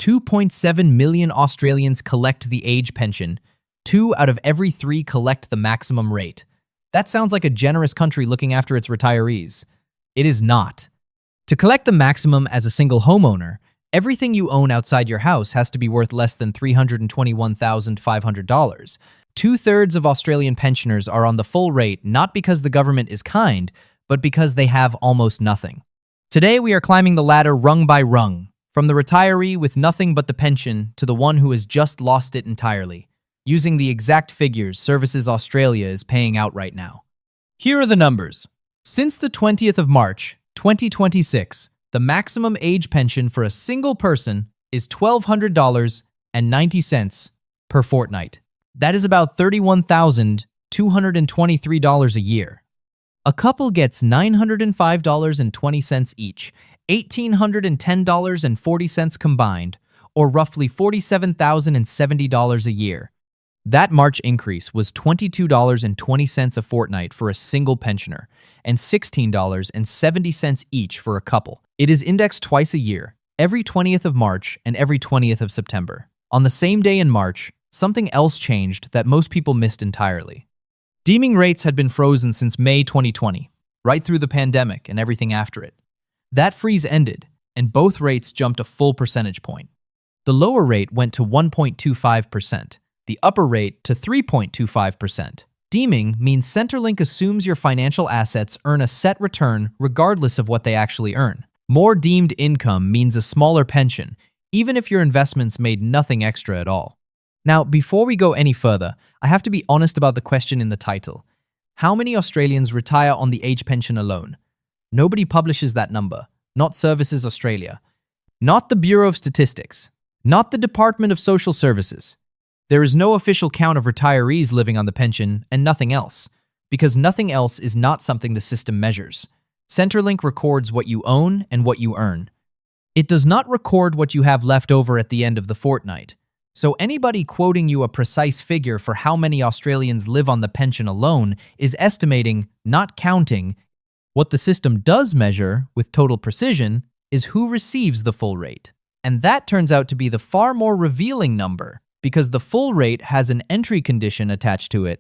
2.7 million Australians collect the age pension. 2 out of every 3 collect the maximum rate. That sounds like a generous country looking after its retirees. It is not. To collect the maximum as a single homeowner, everything you own outside your house has to be worth less than $321,500. 2/3 of Australian pensioners are on the full rate not because the government is kind, but because they have almost nothing. Today we are climbing the ladder rung by rung, from the retiree with nothing but the pension to the one who has just lost it entirely, using the exact figures Services Australia is paying out right now. Here are the numbers. Since the 20th of March, 2026, the maximum age pension for a single person is $1,200.90 per fortnight. That is about $31,223 a year. A couple gets $905.20 each, $1,810.40 combined, or roughly $47,070 a year. That March increase was $22.20 a fortnight for a single pensioner, and $16.70 each for a couple. It is indexed twice a year, every 20th of March and every 20th of September. On the same day in March, something else changed that most people missed entirely. Deeming rates had been frozen since May 2020, right through the pandemic and everything after it. That freeze ended, and both rates jumped a full percentage point. The lower rate went to 1.25%, the upper rate to 3.25%. Deeming means Centrelink assumes your financial assets earn a set return regardless of what they actually earn. More deemed income means a smaller pension, even if your investments made nothing extra at all. Now, before we go any further, I have to be honest about the question in the title. How many Australians retire on the age pension alone? Nobody publishes that number, not Services Australia, not the Bureau of Statistics, not the Department of Social Services. There is no official count of retirees living on the pension and nothing else, because nothing else is not something the system measures. Centrelink records what you own and what you earn. It does not record what you have left over at the end of the fortnight. So anybody quoting you a precise figure for how many Australians live on the pension alone is estimating, not counting. What the system does measure, with total precision, is who receives the full rate. And that turns out to be the far more revealing number, because the full rate has an entry condition attached to it.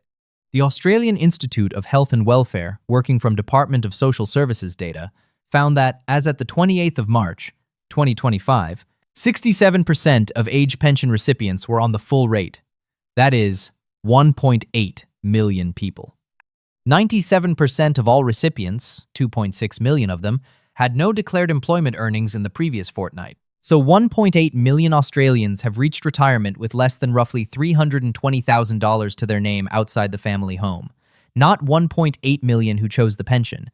The Australian Institute of Health and Welfare, working from Department of Social Services data, found that, as at the 28th of March, 2025, 67% of age pension recipients were on the full rate. That is, 1.8 million people. 97% of all recipients, 2.6 million of them, had no declared employment earnings in the previous fortnight. So 1.8 million Australians have reached retirement with less than roughly $320,000 to their name outside the family home. Not 1.8 million who chose the pension.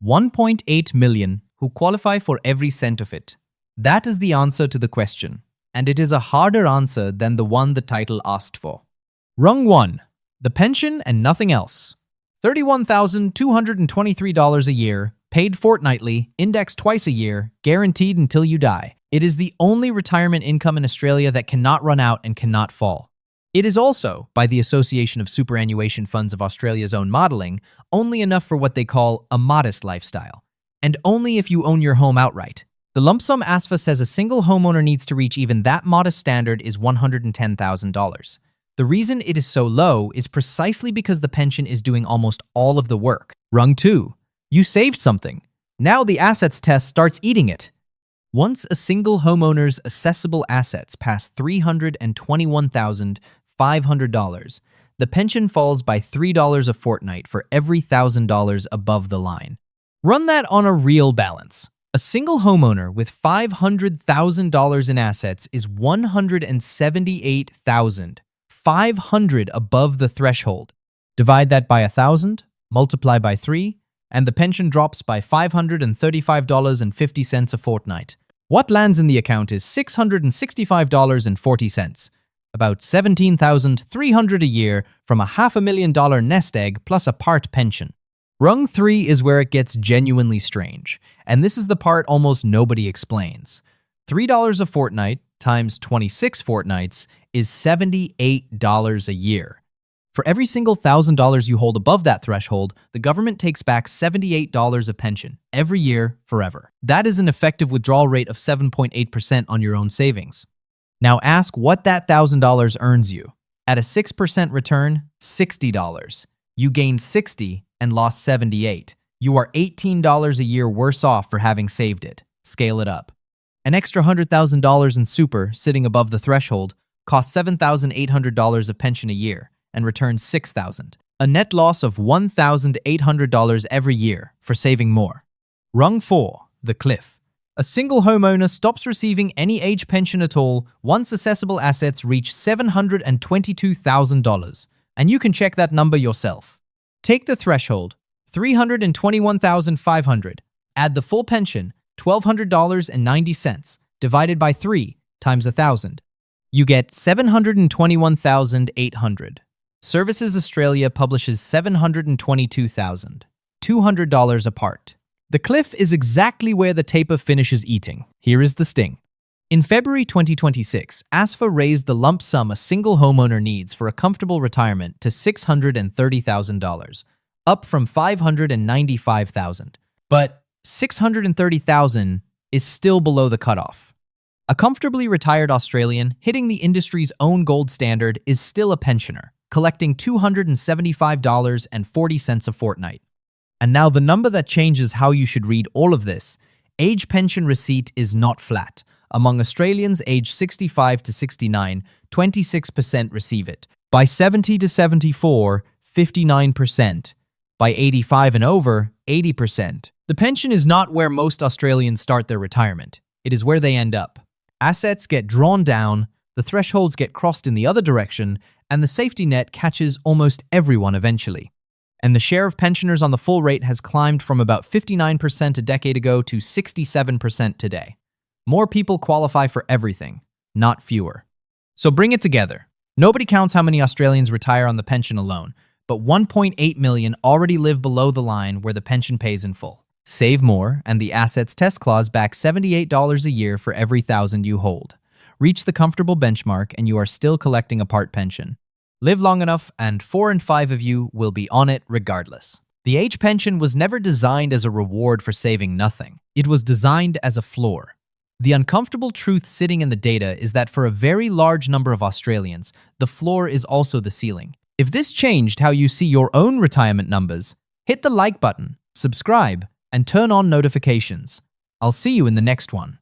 1.8 million who qualify for every cent of it. That is the answer to the question, and it is a harder answer than the one the title asked for. Rung One, the pension and nothing else. $31,223 a year, paid fortnightly, indexed twice a year, guaranteed until you die. It is the only retirement income in Australia that cannot run out and cannot fall. It is also, by the Association of Superannuation Funds of Australia's own modelling, only enough for what they call a modest lifestyle, and only if you own your home outright. The lump sum ASFA says a single homeowner needs to reach even that modest standard is $110,000. The reason it is so low is precisely because the pension is doing almost all of the work. Rung 2. You saved something. Now the assets test starts eating it. Once a single homeowner's assessable assets pass $321,500, the pension falls by $3 a fortnight for every $1,000 above the line. Run that on a real balance. A single homeowner with $500,000 in assets is $178,500 above the threshold. Divide that by 1,000, multiply by 3, and the pension drops by $535.50 a fortnight. What lands in the account is $665.40, about $17,300 a year from a $500,000 nest egg plus a part pension. Rung 3 is where it gets genuinely strange, and this is the part almost nobody explains. $3 a fortnight times 26 fortnights is $78 a year. For every single $1,000 you hold above that threshold, the government takes back $78 of pension every year forever. That is an effective withdrawal rate of 7.8% on your own savings. Now ask what that $1,000 earns you. At a 6% return, $60. You gained 60 and lost 78. You are $18 a year worse off for having saved it. Scale it up. An extra $100,000 in super sitting above the threshold costs $7,800 of pension a year and returns $6,000. A net loss of $1,800 every year for saving more. Rung 4, the cliff. A single homeowner stops receiving any age pension at all once assessable assets reach $722,000, and you can check that number yourself. Take the threshold, $321,500, add the full pension, $1,200.90, divided by 3 times 1,000. You get $721,800. Services Australia publishes $722,000, $200 apart. The cliff is exactly where the taper finishes eating. Here is the sting. In February 2026, ASFA raised the lump sum a single homeowner needs for a comfortable retirement to $630,000, up from $595,000. But $630,000 is still below the cutoff. A comfortably retired Australian hitting the industry's own gold standard is still a pensioner, collecting $275.40 a fortnight. And now the number that changes how you should read all of this. Age pension receipt is not flat. Among Australians aged 65 to 69, 26% receive it. By 70 to 74, 59%. By 85 and over, 80%. The pension is not where most Australians start their retirement. It is where they end up. Assets get drawn down, the thresholds get crossed in the other direction, and the safety net catches almost everyone eventually. And the share of pensioners on the full rate has climbed from about 59% a decade ago to 67% today. More people qualify for everything, not fewer. So bring it together. Nobody counts how many Australians retire on the pension alone, but 1.8 million already live below the line where the pension pays in full. Save more, and the Assets Test Clause backs $78 a year for every $1,000 you hold. Reach the comfortable benchmark and you are still collecting a part pension. Live long enough and 4 in 5 of you will be on it regardless. The age pension was never designed as a reward for saving nothing. It was designed as a floor. The uncomfortable truth sitting in the data is that for a very large number of Australians, the floor is also the ceiling. If this changed how you see your own retirement numbers, hit the like button, subscribe, and turn on notifications. I'll see you in the next one.